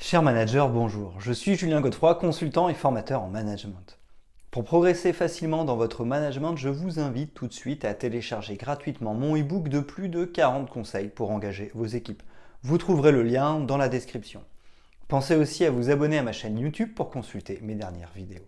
Cher manager, bonjour. Je suis Julien Godefroy, consultant et formateur en management. Pour progresser facilement dans votre management, je vous invite tout de suite à télécharger gratuitement mon e-book de plus de 40 conseils pour engager vos équipes. Vous trouverez le lien dans la description. Pensez aussi à vous abonner à ma chaîne YouTube pour consulter mes dernières vidéos.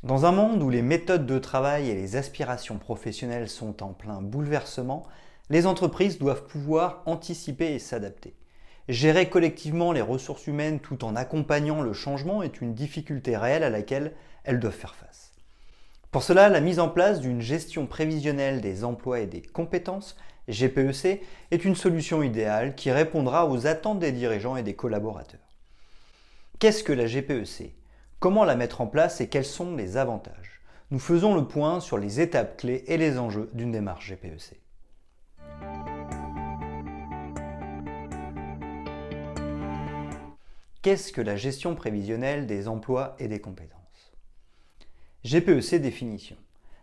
Dans un monde où les méthodes de travail et les aspirations professionnelles sont en plein bouleversement, les entreprises doivent pouvoir anticiper et s'adapter. Gérer collectivement les ressources humaines tout en accompagnant le changement est une difficulté réelle à laquelle elles doivent faire face. Pour cela, la mise en place d'une gestion prévisionnelle des emplois et des compétences, GPEC, est une solution idéale qui répondra aux attentes des dirigeants et des collaborateurs. Qu'est-ce que la GPEC ? Comment la mettre en place et quels sont les avantages? Nous faisons le point sur les étapes clés et les enjeux d'une démarche GPEC. Qu'est-ce que la gestion prévisionnelle des emplois et des compétences? GPEC définition.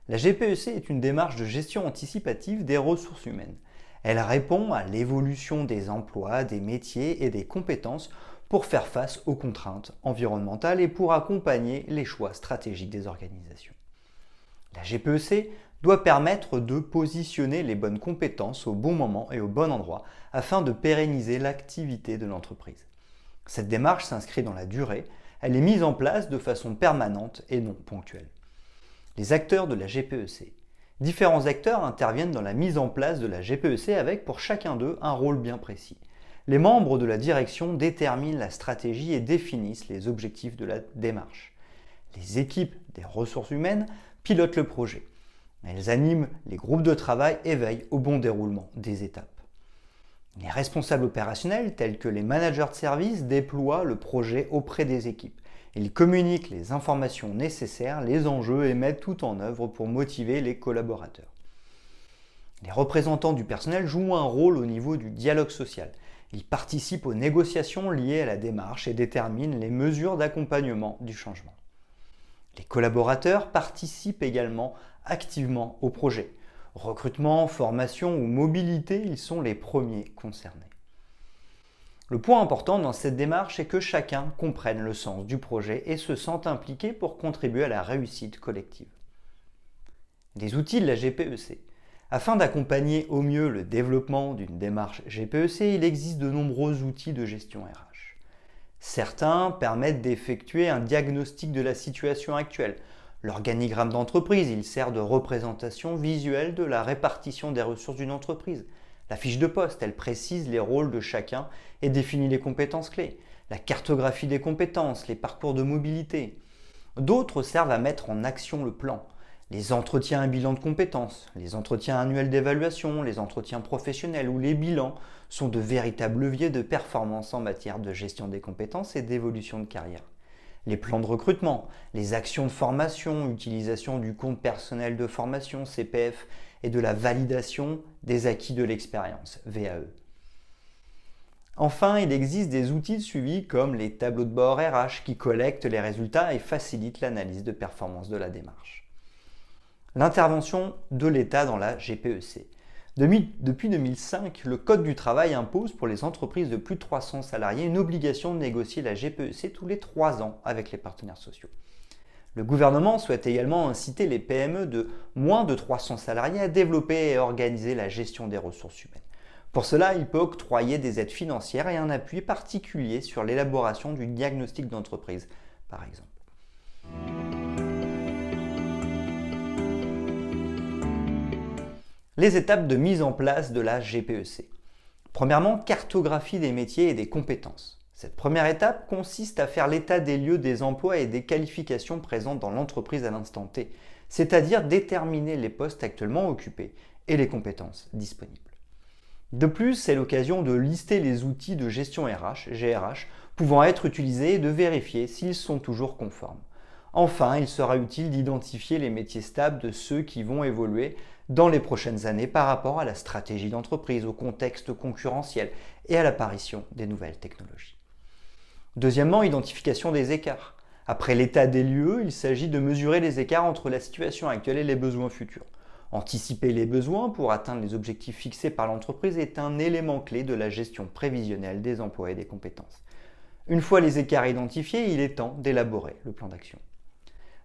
La GPEC est une démarche de gestion anticipative des ressources humaines. Elle répond à l'évolution des emplois, des métiers et des compétences pour faire face aux contraintes environnementales et pour accompagner les choix stratégiques des organisations. La GPEC doit permettre de positionner les bonnes compétences au bon moment et au bon endroit afin de pérenniser l'activité de l'entreprise. Cette démarche s'inscrit dans la durée, elle est mise en place de façon permanente et non ponctuelle. Les acteurs de la GPEC. Différents acteurs interviennent dans la mise en place de la GPEC avec pour chacun d'eux un rôle bien précis. Les membres de la direction déterminent la stratégie et définissent les objectifs de la démarche. Les équipes des ressources humaines pilotent le projet. Elles animent les groupes de travail et veillent au bon déroulement des étapes. Les responsables opérationnels, tels que les managers de service, déploient le projet auprès des équipes. Ils communiquent les informations nécessaires, les enjeux et mettent tout en œuvre pour motiver les collaborateurs. Les représentants du personnel jouent un rôle au niveau du dialogue social. Ils participent aux négociations liées à la démarche et déterminent les mesures d'accompagnement du changement. Les collaborateurs participent également activement au projet. Recrutement, formation ou mobilité, ils sont les premiers concernés. Le point important dans cette démarche est que chacun comprenne le sens du projet et se sente impliqué pour contribuer à la réussite collective. Les outils de la GPEC. Afin d'accompagner au mieux le développement d'une démarche GPEC, il existe de nombreux outils de gestion RH. Certains permettent d'effectuer un diagnostic de la situation actuelle. L'organigramme d'entreprise, il sert de représentation visuelle de la répartition des ressources d'une entreprise. La fiche de poste, elle précise les rôles de chacun et définit les compétences clés. La cartographie des compétences, les parcours de mobilité. D'autres servent à mettre en action le plan. Les entretiens et bilans de compétences, les entretiens annuels d'évaluation, les entretiens professionnels ou les bilans sont de véritables leviers de performance en matière de gestion des compétences et d'évolution de carrière. Les plans de recrutement, les actions de formation, utilisation du compte personnel de formation, CPF, et de la validation des acquis de l'expérience, VAE. Enfin, il existe des outils de suivi comme les tableaux de bord RH qui collectent les résultats et facilitent l'analyse de performance de la démarche. L'intervention de l'État dans la GPEC. Depuis 2005, le Code du travail impose pour les entreprises de plus de 300 salariés une obligation de négocier la GPEC tous les 3 ans avec les partenaires sociaux. Le gouvernement souhaite également inciter les PME de moins de 300 salariés à développer et organiser la gestion des ressources humaines. Pour cela, il peut octroyer des aides financières et un appui particulier sur l'élaboration du diagnostic d'entreprise, par exemple. Les étapes de mise en place de la GPEC. Premièrement, cartographie des métiers et des compétences. Cette première étape consiste à faire l'état des lieux des emplois et des qualifications présentes dans l'entreprise à l'instant T, c'est-à-dire déterminer les postes actuellement occupés et les compétences disponibles. De plus, c'est l'occasion de lister les outils de gestion RH, GRH, pouvant être utilisés et de vérifier s'ils sont toujours conformes. Enfin, il sera utile d'identifier les métiers stables de ceux qui vont évoluer dans les prochaines années par rapport à la stratégie d'entreprise, au contexte concurrentiel et à l'apparition des nouvelles technologies. Deuxièmement, identification des écarts. Après l'état des lieux, il s'agit de mesurer les écarts entre la situation actuelle et les besoins futurs. Anticiper les besoins pour atteindre les objectifs fixés par l'entreprise est un élément clé de la gestion prévisionnelle des emplois et des compétences. Une fois les écarts identifiés, il est temps d'élaborer le plan d'action.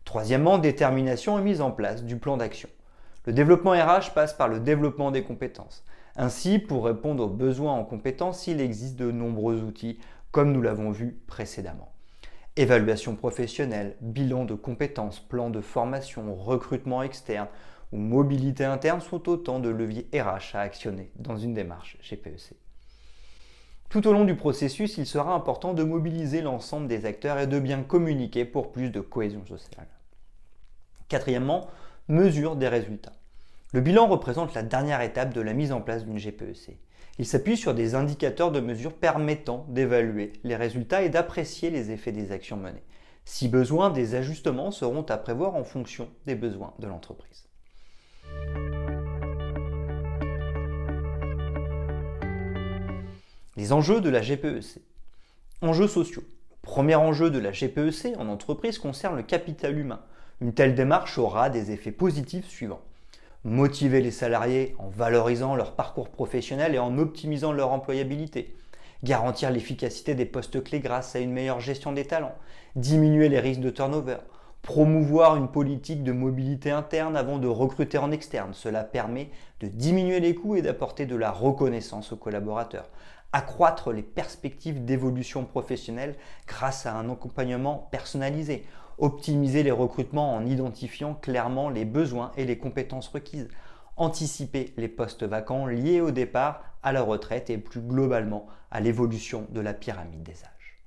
Troisièmement, détermination et mise en place du plan d'action. Le développement RH passe par le développement des compétences. Ainsi, pour répondre aux besoins en compétences, il existe de nombreux outils, comme nous l'avons vu précédemment. Évaluation professionnelle, bilan de compétences, plan de formation, recrutement externe ou mobilité interne sont autant de leviers RH à actionner dans une démarche GPEC. Tout au long du processus, il sera important de mobiliser l'ensemble des acteurs et de bien communiquer pour plus de cohésion sociale. Quatrièmement, mesure des résultats. Le bilan représente la dernière étape de la mise en place d'une GPEC. Il s'appuie sur des indicateurs de mesure permettant d'évaluer les résultats et d'apprécier les effets des actions menées. Si besoin, des ajustements seront à prévoir en fonction des besoins de l'entreprise. Les enjeux de la GPEC. Enjeux sociaux. Le premier enjeu de la GPEC en entreprise concerne le capital humain. Une telle démarche aura des effets positifs suivants. Motiver les salariés en valorisant leur parcours professionnel et en optimisant leur employabilité. Garantir l'efficacité des postes clés grâce à une meilleure gestion des talents. Diminuer les risques de turnover. Promouvoir une politique de mobilité interne avant de recruter en externe. Cela permet de diminuer les coûts et d'apporter de la reconnaissance aux collaborateurs. Accroître les perspectives d'évolution professionnelle grâce à un accompagnement personnalisé. Optimiser les recrutements en identifiant clairement les besoins et les compétences requises. Anticiper les postes vacants liés au départ, à la retraite et plus globalement à l'évolution de la pyramide des âges.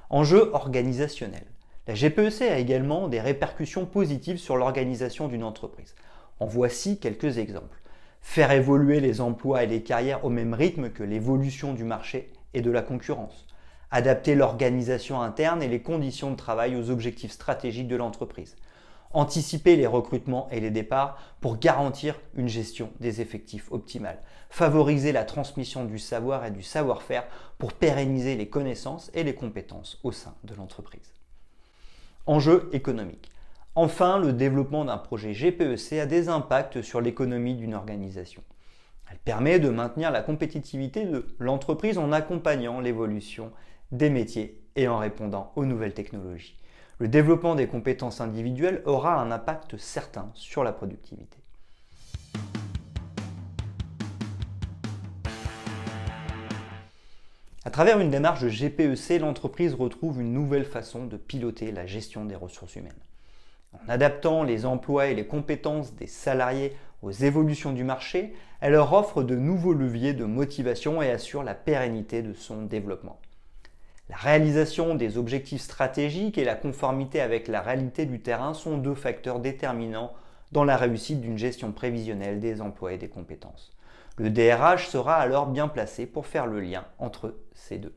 Enjeux organisationnels. La GPEC a également des répercussions positives sur l'organisation d'une entreprise. En voici quelques exemples. Faire évoluer les emplois et les carrières au même rythme que l'évolution du marché et de la concurrence. Adapter l'organisation interne et les conditions de travail aux objectifs stratégiques de l'entreprise. Anticiper les recrutements et les départs pour garantir une gestion des effectifs optimale. Favoriser la transmission du savoir et du savoir-faire pour pérenniser les connaissances et les compétences au sein de l'entreprise. Enjeux économiques. Enfin, le développement d'un projet GPEC a des impacts sur l'économie d'une organisation. Elle permet de maintenir la compétitivité de l'entreprise en accompagnant l'évolution des métiers et en répondant aux nouvelles technologies. Le développement des compétences individuelles aura un impact certain sur la productivité. À travers une démarche de GPEC, l'entreprise retrouve une nouvelle façon de piloter la gestion des ressources humaines. En adaptant les emplois et les compétences des salariés aux évolutions du marché, elle leur offre de nouveaux leviers de motivation et assure la pérennité de son développement. La réalisation des objectifs stratégiques et la conformité avec la réalité du terrain sont deux facteurs déterminants dans la réussite d'une gestion prévisionnelle des emplois et des compétences. Le DRH sera alors bien placé pour faire le lien entre ces deux.